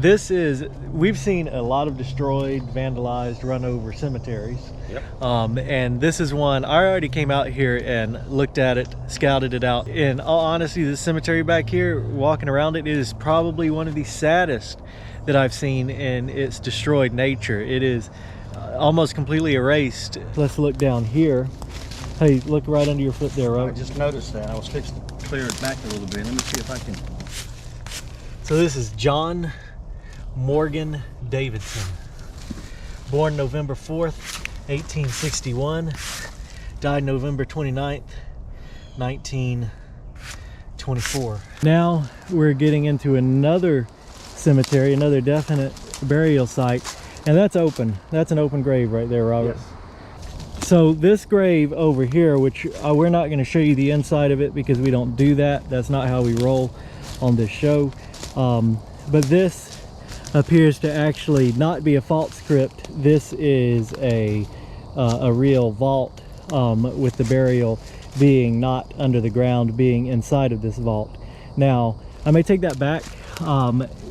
we've seen a lot of destroyed, vandalized, run over cemeteries. Yep. And this is one. I already came out here and looked at it, scouted it out. In all honesty, this cemetery back here, walking around it, is probably one of the saddest that I've seen in its destroyed nature. It is almost completely erased. Let's look down here. Hey, look right under your foot there, Robert. I just noticed that. I was fixing to clear it back a little bit. Let me see if I can. So this is John Morgan Davidson, born November 4th, 1861, died November 29th, 1924. Now we're getting into another cemetery, another definite burial site, and that's open. That's an open grave right there, Robert. Yes. So this grave over here, which we're not going to show you the inside of it because we don't do that. That's not how we roll on this show. But this appears to actually not be a false crypt. This is a real vault, with the burial being not under the ground, being inside of this vault. Now, I may take that back.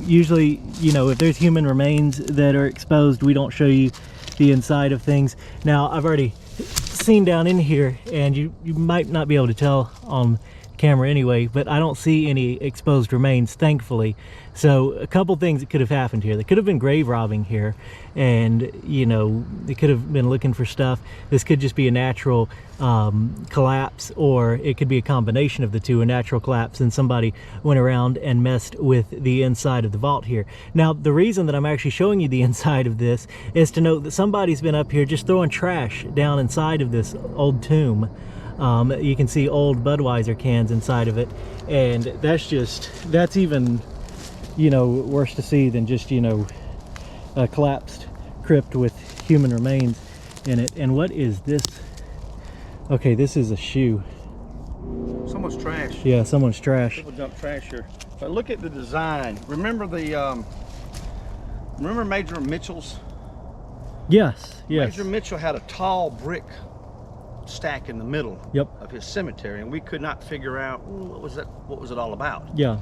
Usually, you know, if there's human remains that are exposed, we don't show you the inside of things. Now, I've already seen down in here, and you might not be able to tell on camera anyway, but I don't see any exposed remains, thankfully. So a couple things that could have happened here. They could have been grave robbing here, and you know, they could have been looking for stuff. This could just be a natural collapse, or it could be a combination of the two, a natural collapse, and somebody went around and messed with the inside of the vault here. Now, the reason that I'm actually showing you the inside of this is to note that somebody's been up here just throwing trash down inside of this old tomb. You can see old Budweiser cans inside of it, and that's even, you know, worse to see than just, you know, a collapsed crypt with human remains in it. And what is this? Okay, this is a shoe. Someone's trash. Yeah, someone's trash. People dump trash here. But look at the design. Remember remember Major Mitchell's? Yes, yes. Major Mitchell had a tall brick stack in the middle Yep. of his cemetery, and we could not figure out what was it all about. Yeah.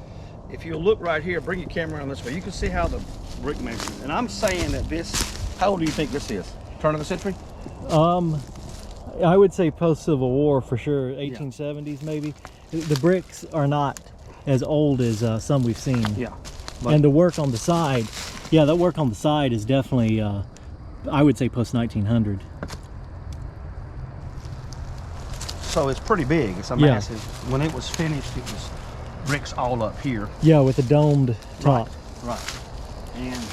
If you look right here, bring your camera around this way, you can see how the brick measures. And I'm saying that this, how old do you think this is? Turn of the century? I would say post-Civil War for sure, 1870s maybe. The bricks are not as old as some we've seen. Yeah. And the work on the side, yeah, that work on the side is definitely, I would say post-1900. So it's pretty big. It's a massive. When it was finished, it was bricks all up here. Yeah, with a domed top. Right. And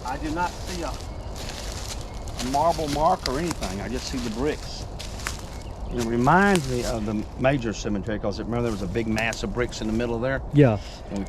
I did not see a marble mark or anything. I just see the bricks. It reminds me of the Major Cemetery, because remember there was a big mass of bricks in the middle there? Yeah. And we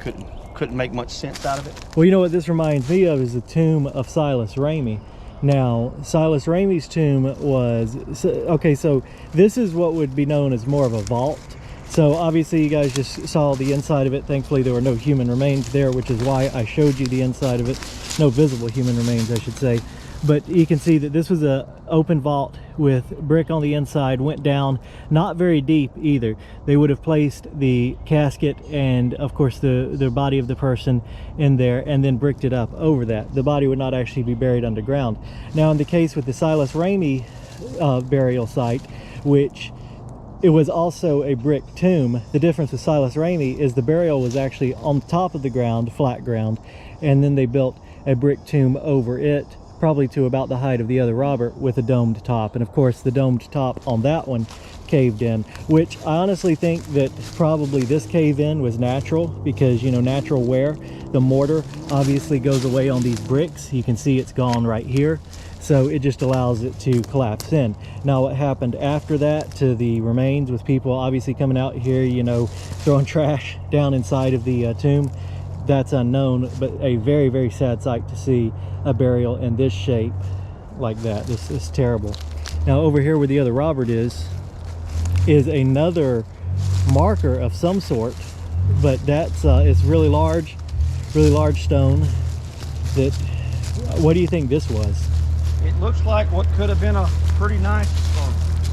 couldn't make much sense out of it. Well, you know what this reminds me of is the tomb of Silas Ramey. Now, Silas Ramey's tomb was, okay, so this is what would be known as more of a vault. So obviously you guys just saw the inside of it. Thankfully there were no human remains there, which is why I showed you the inside of it. No visible human remains, I should say. But you can see that this was a open vault with brick on the inside, went down, not very deep either. They would have placed the casket and of course the body of the person in there, and then bricked it up over that. The body would not actually be buried underground. Now in the case with the Silas Ramey burial site, which it was also a brick tomb, the difference with Silas Ramey is the burial was actually on top of the ground, flat ground, and then they built a brick tomb over it, probably to about the height of the other Robert, with a domed top. And of course the domed top on that one caved in, which I honestly think that probably this cave in was natural, because, you know, natural wear. The mortar obviously goes away on these bricks. You can see it's gone right here, so it just allows it to collapse in. Now what happened after that to the remains, with people obviously coming out here, you know, throwing trash down inside of the tomb, that's unknown. But a very, very sad sight to see a burial in this shape like that. This is terrible. Now over here where the other Robert is another marker of some sort, but that's it's really large stone. That, what do you think this was? It looks like what could have been a pretty nice,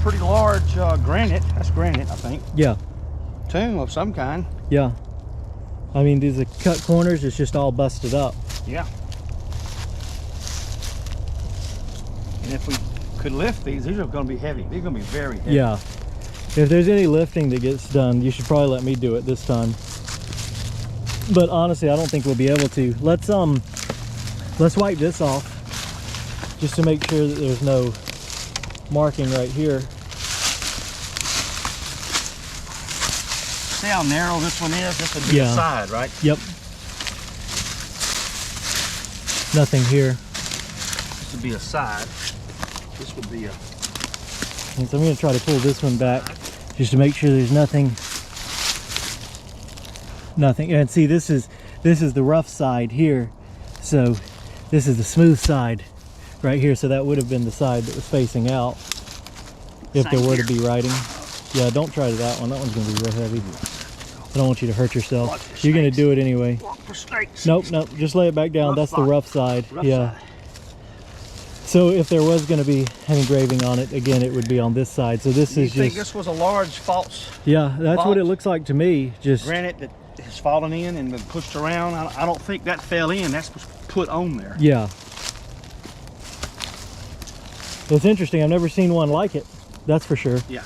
pretty large granite. That's granite, I think. Yeah. Tomb of some kind. Yeah. I mean, these are cut corners. It's just all busted up. Yeah. And if we could lift these are going to be heavy. They're going to be very heavy. Yeah. If there's any lifting that gets done, you should probably let me do it this time. But honestly, I don't think we'll be able to. Let's wipe this off just to make sure that there's no marking right here. See how narrow this one is? This would be the side, right? Yep. Nothing here. This would be a side. This would be a... And so I'm going to try to pull this one back just to make sure there's nothing. And see, this is the rough side here. So this is the smooth side right here. So that would have been the side that was facing out if there were to be writing. Yeah, don't try that one. That one's going to be real heavy. I don't want you to hurt yourself. You're going to do it anyway. Nope. Just lay it back down. That's the rough side. Yeah. So if there was going to be an engraving on it, again, it would be on this side. So this is just... You think this was a large false? Yeah, that's what it looks like to me. Just granite that has fallen in and been pushed around. I don't think that fell in. That's put on there. Yeah. It's interesting. I've never seen one like it. That's for sure. Yeah.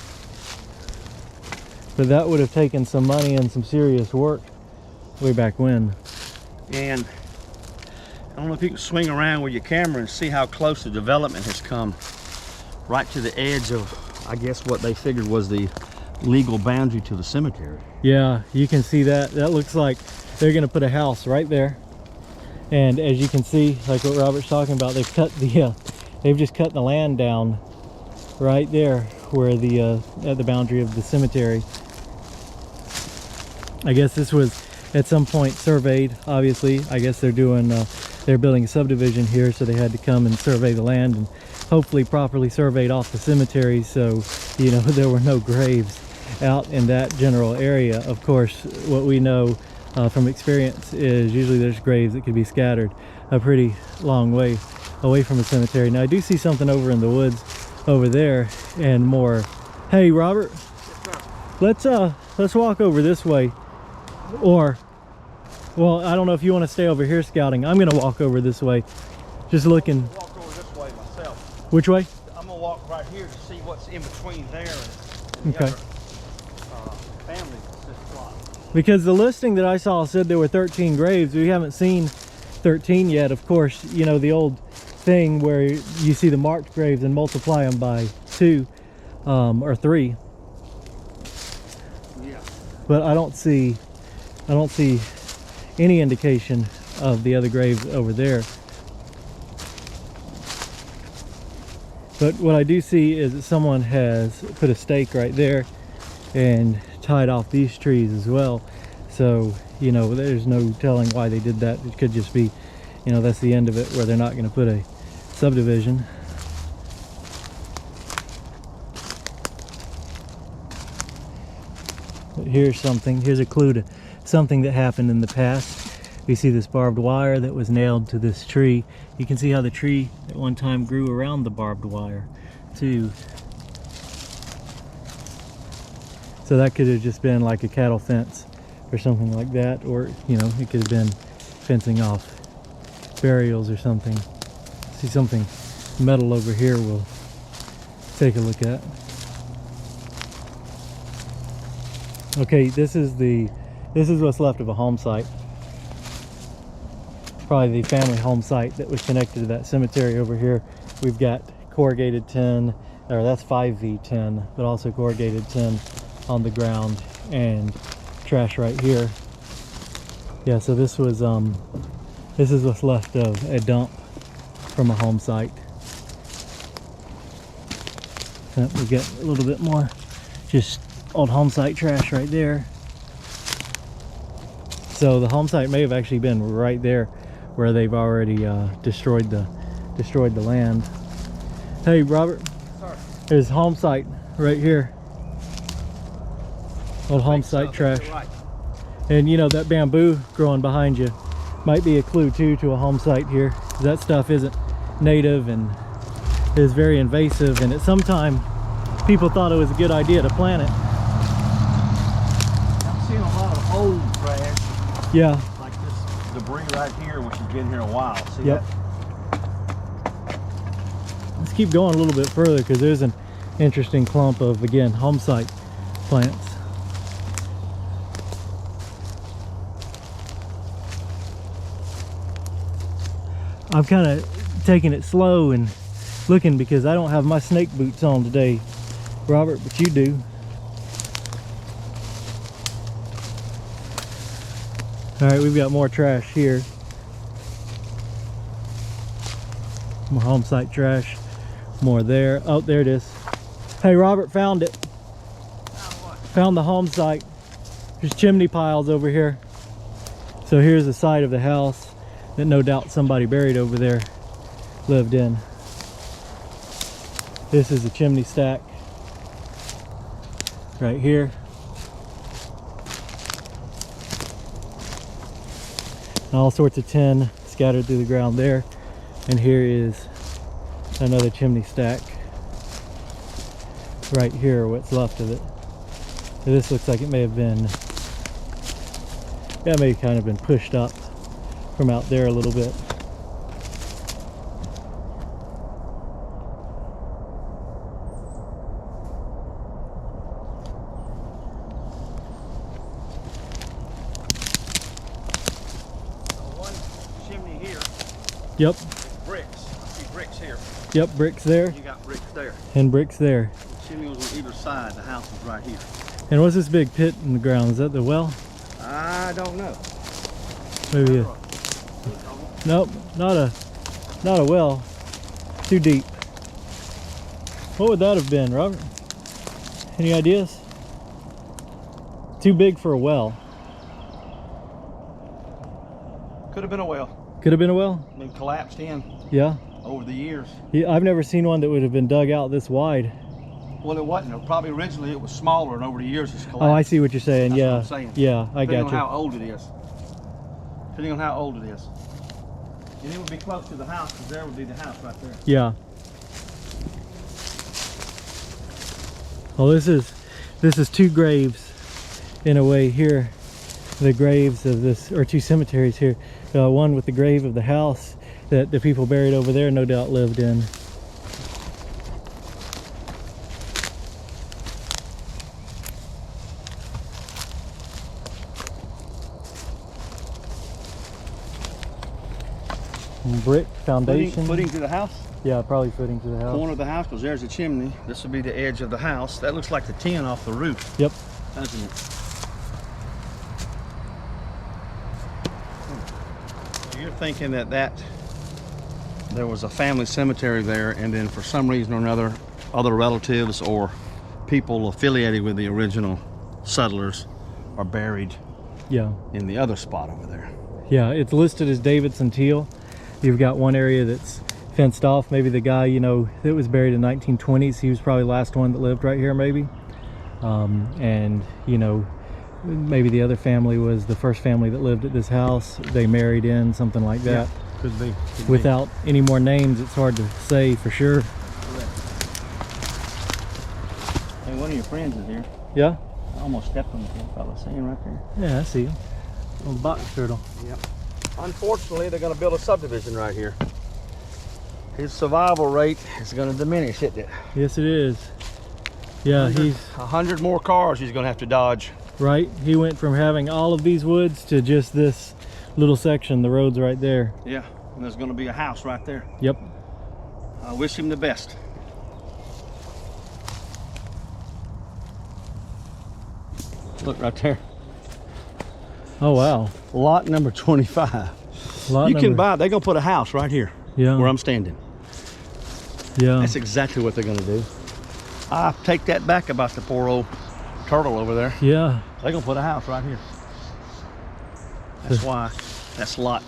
But that would have taken some money and some serious work way back when. And I don't know if you can swing around with your camera and see how close the development has come right to the edge of, I guess, what they figured was the legal boundary to the cemetery. Yeah, you can see that. That looks like they're going to put a house right there. And as you can see, like what Robert's talking about, they've cut the they've just cut the land down right there where the at the boundary of the cemetery. I guess this was at some point surveyed. Obviously, I guess they're doing they're building a subdivision here, so they had to come and survey the land and hopefully properly surveyed off the cemetery, so you know there were no graves out in that general area. Of course, what we know from experience is usually there's graves that could be scattered a pretty long way away from the cemetery. Now I do see something over in the woods over there and more. Hey Robert, let's walk over this way, or well, I don't know if you want to stay over here scouting. I'm gonna walk over this way, just looking. I'm gonna walk over this way myself. Which way? I'm gonna walk right here to see what's in between there and the okay. Other family that's this plot. Because the listing that I saw said there were 13 graves. We haven't seen 13 yet. Of course, you know the old thing where you see the marked graves and multiply them by 2 or 3. Yeah. But I don't see any indication of the other graves over there. But what I do see is that someone has put a stake right there and tied off these trees as well. So, you know, there's no telling why they did that. It could just be, you know, that's the end of it, where they're not going to put a subdivision. But here's something. Here's a clue to something that happened in the past. We see this barbed wire that was nailed to this tree. You can see how the tree at one time grew around the barbed wire too. So that could have just been like a cattle fence or something like that, or you know, it could have been fencing off burials or something. See something metal over here we'll take a look at. Okay, this is what's left of a home site. Probably the family home site that was connected to that cemetery over here. We've got corrugated tin, or that's 5V tin, but also corrugated tin on the ground and trash right here. Yeah, so this is what's left of a dump from a home site. And we get a little bit more just old home site trash right there. So the home site may have actually been right there where they've already destroyed the land. Hey Robert, sorry. There's home site right here. Old home site trash. Right. And you know that bamboo growing behind you might be a clue too to a home site here. That stuff isn't native and is very invasive, and at some time people thought it was a good idea to plant it. I'm seeing a lot of old trash. Yeah. Like this debris right here, which has been here a while. See Yep. that? Let's keep going a little bit further because there's an interesting clump of, again, HOMESITE plants. I'm kind of taking it slow and looking because I don't have my snake boots on today, Robert, but you do. All right, we've got more trash here. More HOMESITE trash. More there. Oh, there it is. Hey, Robert, found it. Found the HOMESITE. There's chimney piles over here. So here's the side of the house that no doubt somebody buried over there lived in. This is a chimney stack right here. And all sorts of tin scattered through the ground there. And here is another chimney stack right here, what's left of it. So this looks like it may have been, yeah, it may have kind of been pushed up from out there a little bit. Yep. Bricks. I see bricks here. Yep, bricks there. You got bricks there. And bricks there. The chimney was on either side. The house is right here. And what's this big pit in the ground? Is that the well? I don't know. Maybe a, nope, not a well. Too deep. What would that have been, Robert? Any ideas? Too big for a well. Could have been a well. Could have been a well? Been collapsed in. Yeah. Over the years. Yeah, I've never seen one that would have been dug out this wide. Well, it wasn't. Probably originally it was smaller, and over the years it's collapsed. Oh, I see what you're saying. That's yeah. what I'm saying. Yeah, I got you. Depending on how old it is. Depending on how old it is. And it would be close to the house, because there would be the house right there. Yeah. Well, this is two graves in a way here. The graves of this, or two cemeteries here. One with the grave of the house that the people buried over there no doubt lived in. Brick foundation. Footing to the house? Yeah, probably footing to the house. Corner of the house, because there's a chimney. This will be the edge of the house. That looks like the tin off the roof. Yep. Doesn't it? You're thinking that there was a family cemetery there, and then for some reason or another, other relatives or people affiliated with the original settlers are buried in the other spot over there. Yeah, it's listed as Davidson Teal. You've got one area that's fenced off. Maybe the guy, you know, that was buried in 1920s, he was probably the last one that lived right here, maybe. And, you know, maybe the other family was the first family that lived at this house. They married in, something like that. Yeah, could be. Without any more names, it's hard to say for sure. Hey, one of your friends is here. Yeah? I almost stepped on the little fella. See him right there? Yeah, I see him. Little box turtle. Yep. Unfortunately, they're going to build a subdivision right here. His survival rate is going to diminish, isn't it? Yes, it is. Yeah, he's 100 more cars he's going to have to dodge. right. He went from having all of these woods to just this little section. The road's right there. Yeah, and there's going to be a house right there. Yep. I wish him the best. Look right there. Oh wow. Lot number 25. You can buy, they're going to put a house right here. Yeah. Where I'm standing. Yeah. That's exactly what they're going to do. I take that back about the poor old turtle over there. Yeah. They're going to put a house right here. That's why that's lot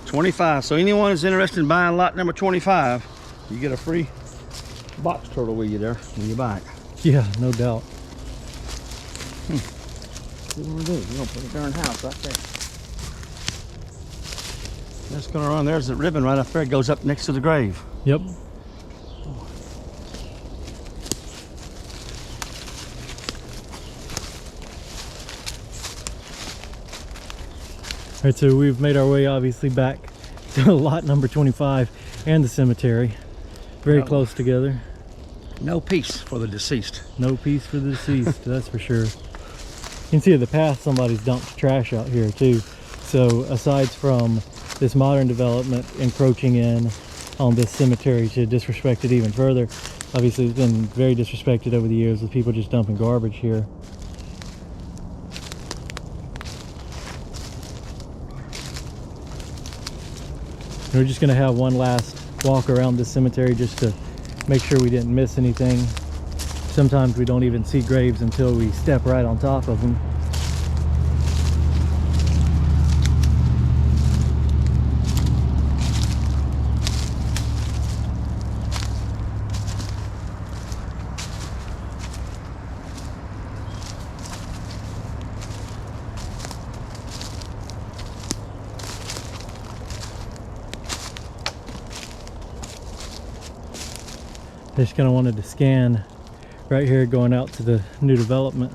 25. So anyone who's interested in buying lot number 25, you get a free box turtle with you there when you buy it. Yeah, no doubt. What we're gonna do? We're gonna put a darn house right there. That's gonna run. There's the ribbon right up there. It goes up next to the grave. Yep. All right, so we've made our way obviously back to lot number 25 and the cemetery. Very close together. No peace for the deceased. No peace for the deceased, that's for sure. You can see at the path somebody's dumped trash out here too. So aside from this modern development encroaching in on this cemetery to disrespect it even further, obviously it's been very disrespected over the years with people just dumping garbage here. We're just gonna have one last walk around this cemetery just to make sure we didn't miss anything. Sometimes we don't even see graves until we step right on top of them. I just kind of wanted to scan right here going out to the new development,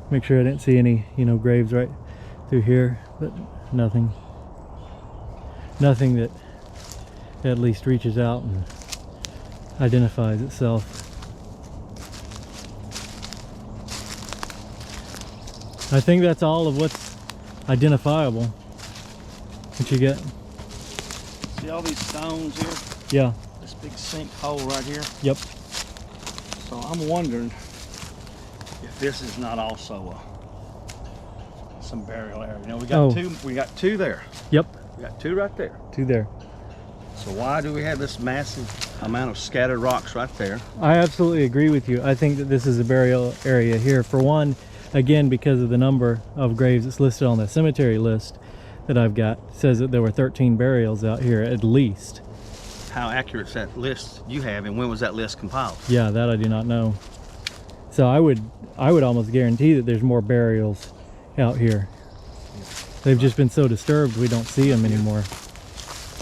make sure I didn't see any, you know, graves right through here, but nothing that at least reaches out and identifies itself. I think that's all of what's identifiable. What you get? See all these stones here? Yeah. This big sinkhole right here. Yep. So I'm wondering if this is not also some burial area. You know, we got two. We got two there. Yep. We got two right there. Two there. So why do we have this massive amount of scattered rocks right there? I absolutely agree with you. I think that this is a burial area here. For one, again, because of the number of graves that's listed on the cemetery list that I've got, it says that there were 13 burials out here at least. How accurate is that list you have, and when was that list compiled? Yeah, that I do not know. So I would almost guarantee that there's more burials out here. They've just been so disturbed we don't see them anymore.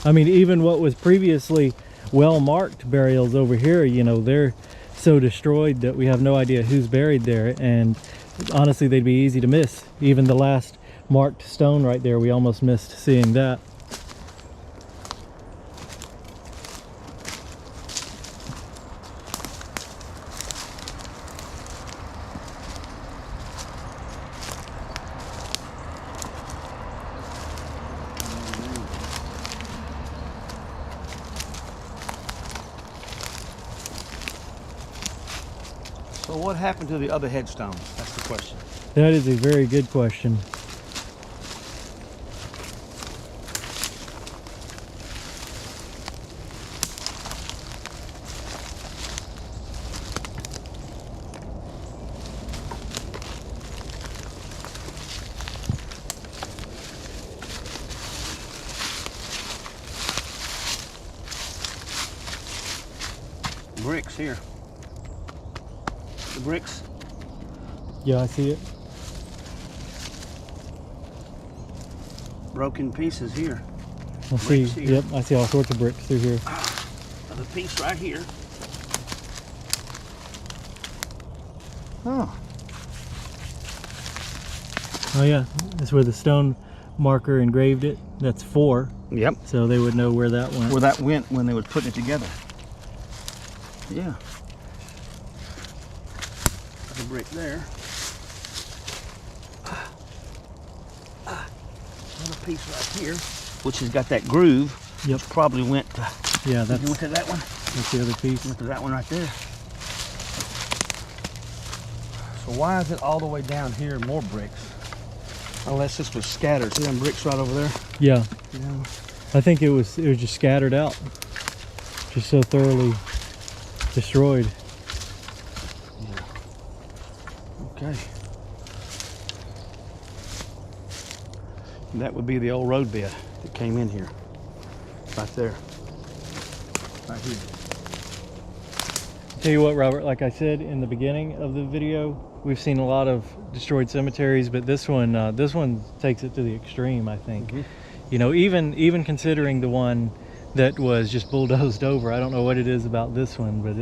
I mean, even what was previously well-marked burials over here, you know, they're so destroyed that we have no idea who's buried there, and honestly they'd be easy to miss. Even the last marked stone right there, we almost missed seeing that. So what happened to the other headstones? That's the question. That is a very good question. Bricks here. The bricks. Yeah, I see it. Broken pieces here. I see. Here. Yep, I see all sorts of bricks through here. Another piece right here. Oh. Oh yeah, that's where the stone marker engraved it. That's 4. Yep. So they would know where that went. Where that went when they were putting it together. Yeah. Another brick there. Another piece right here, which has got that groove. Yep. Which probably went. Yeah, that's you went to that one. That's the other piece. Went to that one right there. So why is it all the way down here more bricks? Unless this was scattered. See them bricks right over there? Yeah. Yeah. I think it was just scattered out. Just so thoroughly destroyed. Yeah. Okay. And that would be the old road bed that came in here. Right there. Right here. Tell you what, Robert, like I said in the beginning of the video, we've seen a lot of destroyed cemeteries, but this one takes it to the extreme, I think. Mm-hmm. You know, even considering the one that was just bulldozed over, I don't know what it is about this one, but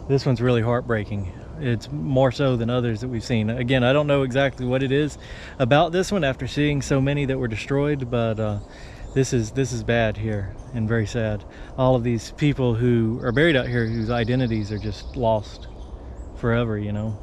this one's really heartbreaking. It's more so than others that we've seen. Again, I don't know exactly what it is about this one after seeing so many that were destroyed, but this is bad here and very sad. All of these people who are buried out here whose identities are just lost forever, you know.